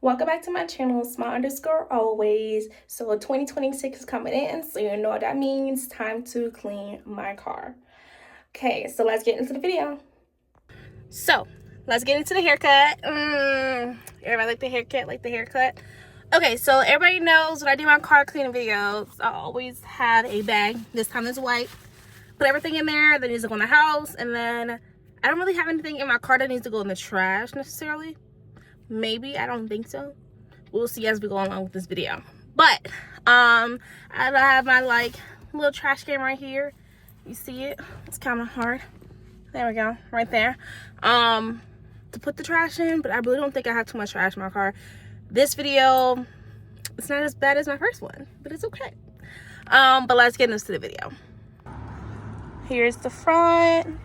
Welcome back to my channel, Smile_always. So 2026 is coming in, so you know what that means. Time to clean my car. Okay, so let's get into the video. So let's get into the haircut. Everybody like the haircut? Okay, so everybody knows when I do my car cleaning videos, I always have a bag. This time it's white. Put everything in there that needs to go in the house, and then I don't really have anything in my car that needs to go in the trash necessarily. Maybe, I don't think so. We'll see as we go along with this video. But I have my little trash can right here. You see it? It's kind of hard. There we go, right there. To put the trash in, but I really don't think I have too much trash in my car. This video, it's not as bad as my first one, but it's okay. But let's get into the video. Here's the front.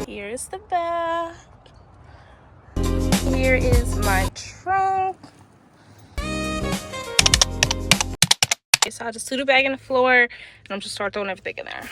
Here's the back. Here is my trunk. Okay, so I'll just put the bag in the floor and I'm just start throwing everything in there.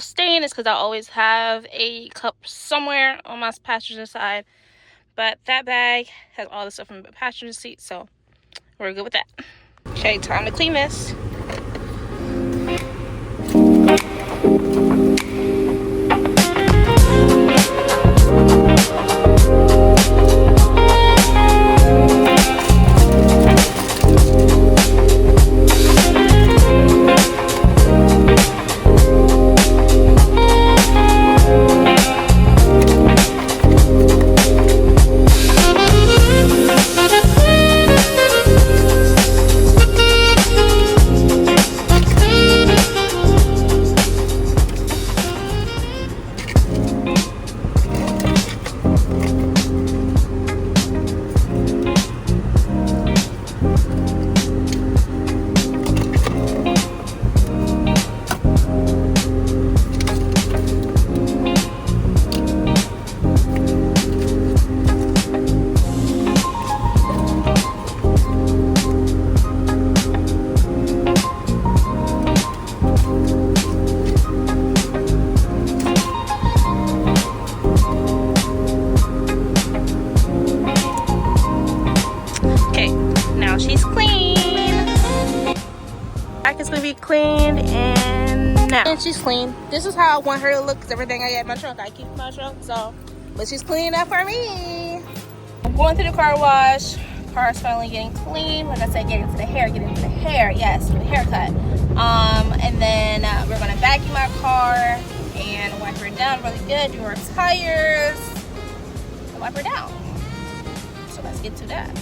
Stain is because I always have a cup somewhere on my passenger side, but that bag has all the stuff from the passenger seat, so we're good with that. Okay, time to clean this. She's clean. Back is gonna be cleaned, and now she's clean. This is how I want her to look, because everything I got in my trunk, I keep in my trunk. So, but she's cleaning up for me. I'm going through the car wash. Car is finally getting clean. Like I said, get into the hair, yes, for the haircut. And then we're gonna vacuum my car and wipe her down really good. Do her tires and wipe her down. So let's get to that.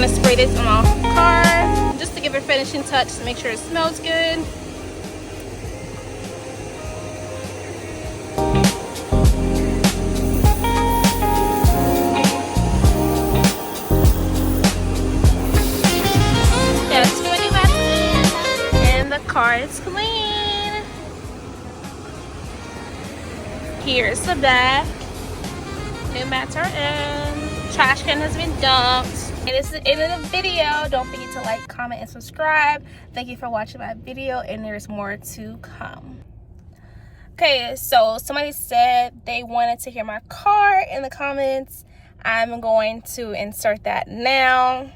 gonna spray this on my car just to give it a finishing touch to make sure it smells good. That's pretty much it. And the car is clean. Here's the back. New mats are in. Trash can has been dumped. And this is the end of the video. Don't forget to like, comment, and subscribe. Thank you for watching my video, and there's more to come. Okay, so somebody said they wanted to hear my car in the comments. I'm going to insert that now.